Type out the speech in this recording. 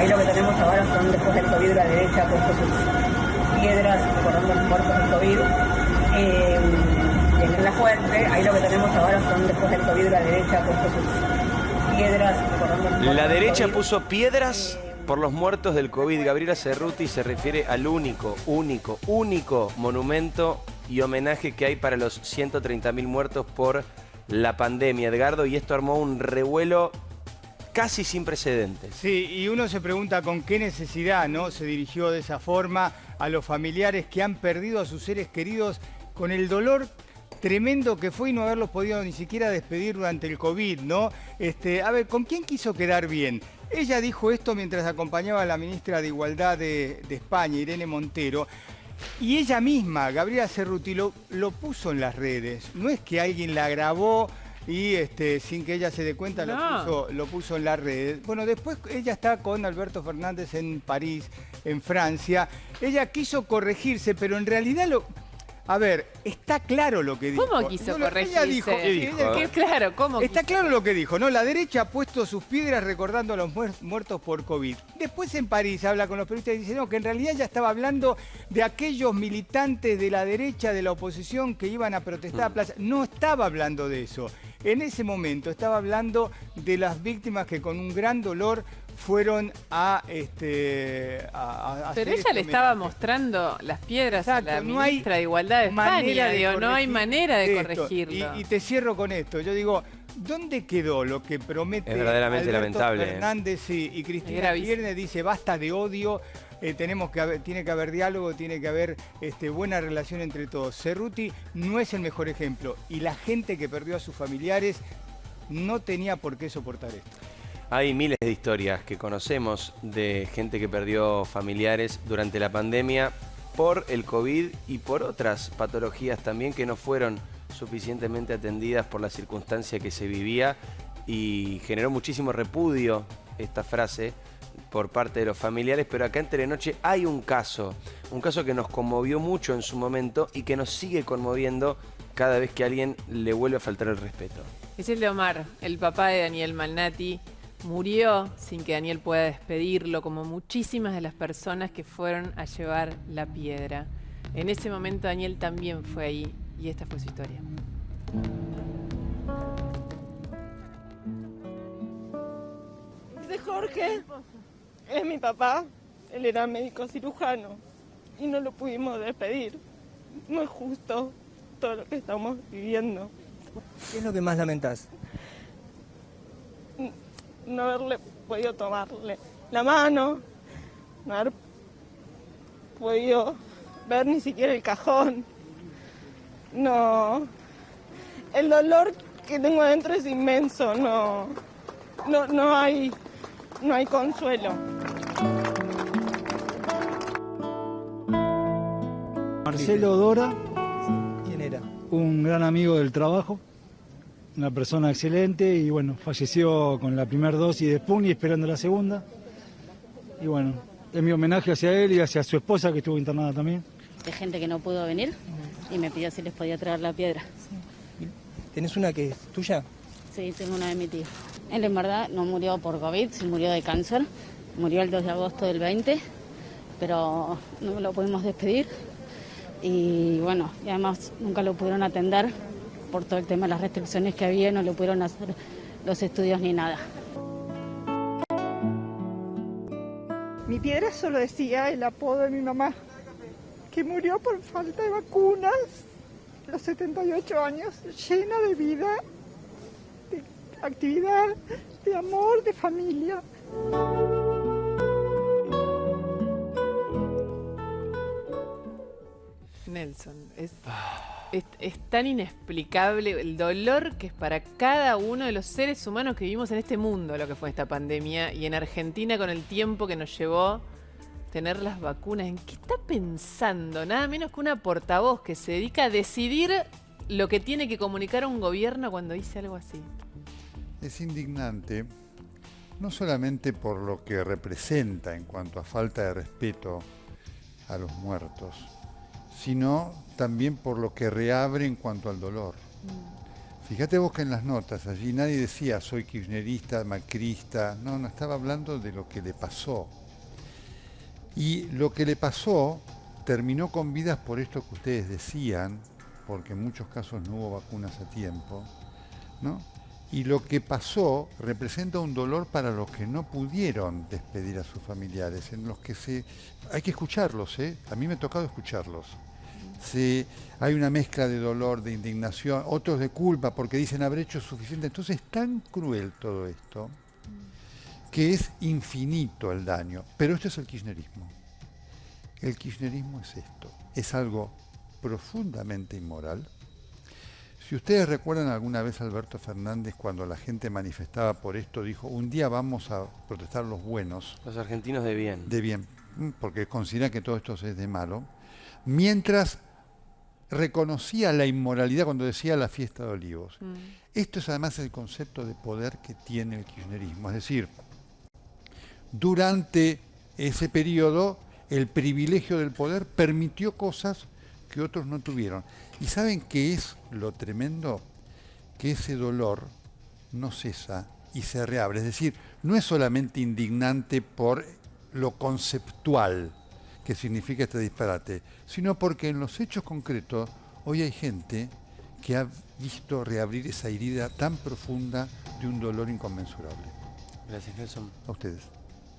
Ahí lo que tenemos ahora son, después del COVID, la derecha ha puesto sus piedras recordando los muertos del COVID. En La Fuente, ahí lo que tenemos ahora son, después del COVID, la derecha ha puesto sus piedras recordando los muertos La del derecha COVID. puso piedras por los muertos del COVID. Gabriela Cerruti se refiere al único monumento y homenaje que hay para los 130.000 muertos por la pandemia, Edgardo, y esto armó un revuelo casi sin precedentes. Sí, y uno se pregunta con qué necesidad, ¿no?, se dirigió de esa forma a los familiares que han perdido a sus seres queridos con el dolor tremendo que fue y no haberlos podido ni siquiera despedir durante el COVID, ¿no? A ver, ¿con quién quiso quedar bien? Ella dijo esto mientras acompañaba a la ministra de Igualdad de España, Irene Montero, y ella misma, Gabriela Cerruti, lo puso en las redes. No es que alguien la grabó y sin que ella se dé cuenta lo puso en las redes. Bueno, después ella está con Alberto Fernández en París, en Francia. Ella quiso corregirse, pero en realidad a ver, está claro lo que dijo. ¿Cómo quiso corregirse? Ella dijo, ¿Qué dijo? Claro, ¿cómo está quiso? claro lo que dijo, ¿no? La derecha ha puesto sus piedras recordando a los muertos por COVID. Después en París habla con los periodistas y dice, no, que en realidad ya estaba hablando de aquellos militantes de la derecha, de la oposición, que iban a protestar a plaza. No estaba hablando de eso. En ese momento estaba hablando de las víctimas que con un gran dolor fueron a Pero ella le estaba mostrando las piedras a la no hay ministra de Igualdad de España. Digo, no hay manera de corregirlo. Y te cierro con esto. Yo digo, ¿dónde quedó lo que promete Es verdaderamente Alberto lamentable. Fernández y Cristina Kirchner? Dice, basta de odio, tiene que haber diálogo, tiene que haber buena relación entre todos. Cerruti no es el mejor ejemplo y la gente que perdió a sus familiares no tenía por qué soportar esto. Hay miles de historias que conocemos de gente que perdió familiares durante la pandemia por el COVID y por otras patologías también que no fueron suficientemente atendidas por la circunstancia que se vivía, y generó muchísimo repudio esta frase por parte de los familiares. Pero acá en Telenoche hay un caso que nos conmovió mucho en su momento y que nos sigue conmoviendo cada vez que a alguien le vuelve a faltar el respeto. Es el de Omar, el papá de Daniel Malnati. Murió sin que Daniel pueda despedirlo, como muchísimas de las personas que fueron a llevar la piedra. En ese momento Daniel también fue ahí, y esta fue su historia. Ese Jorge es mi papá, él era médico cirujano y no lo pudimos despedir. No es justo todo lo que estamos viviendo. ¿Qué es lo que más lamentás? No haberle podido tomarle la mano, no haber podido ver ni siquiera el cajón. No, el dolor que tengo adentro es inmenso, no hay consuelo. Marcelo Dora, ¿Quién era? un gran amigo del trabajo, una persona excelente, y bueno, falleció con la primera dosis de Sputnik esperando la segunda. Y bueno, es mi homenaje hacia él y hacia su esposa, que estuvo internada también. De gente que no pudo venir y me pidió si les podía traer la piedra. ¿Tenés una que es tuya? Sí, tengo una de mi tío. Él en verdad no murió por COVID, sí murió de cáncer. Murió el 2 de agosto del 20, pero no lo pudimos despedir. Y bueno, y además nunca lo pudieron atender por todo el tema de las restricciones que había, no le pudieron hacer los estudios ni nada. Mi piedra solo decía el apodo de mi mamá, que murió por falta de vacunas, a los 78 años, llena de vida, de actividad, de amor, de familia. Nelson, es tan inexplicable el dolor que es para cada uno de los seres humanos que vivimos en este mundo lo que fue esta pandemia, y en Argentina con el tiempo que nos llevó tener las vacunas. ¿En qué está pensando? Nada menos que una portavoz que se dedica a decidir lo que tiene que comunicar a un gobierno cuando dice algo así. Es indignante, no solamente por lo que representa en cuanto a falta de respeto a los muertos, sino también por lo que reabre en cuanto al dolor. Fíjate vos que en las notas allí nadie decía soy kirchnerista, macrista, no, estaba hablando de lo que le pasó. Y lo que le pasó terminó con vidas por esto que ustedes decían, porque en muchos casos no hubo vacunas a tiempo, ¿no? Y lo que pasó representa un dolor para los que no pudieron despedir a sus familiares, en los que hay que escucharlos, ¿eh? A mí me ha tocado escucharlos. Hay una mezcla de dolor, de indignación, otros de culpa porque dicen haber hecho suficiente. Entonces es tan cruel todo esto que es infinito el daño. Pero esto es el kirchnerismo. El kirchnerismo es esto, es algo profundamente inmoral. Si ustedes recuerdan alguna vez a Alberto Fernández cuando la gente manifestaba por esto, dijo, un día vamos a protestar los buenos. Los argentinos de bien. De bien, porque consideran que todo esto es de malo. Mientras reconocía la inmoralidad cuando decía la fiesta de olivos. Esto es además el concepto de poder que tiene el kirchnerismo. Es decir, durante ese periodo, el privilegio del poder permitió cosas que otros no tuvieron. ¿Y saben qué es lo tremendo? Que ese dolor no cesa y se reabre. Es decir, no es solamente indignante por lo conceptual que significa este disparate, sino porque en los hechos concretos hoy hay gente que ha visto reabrir esa herida tan profunda de un dolor inconmensurable. Gracias, Nelson. A ustedes.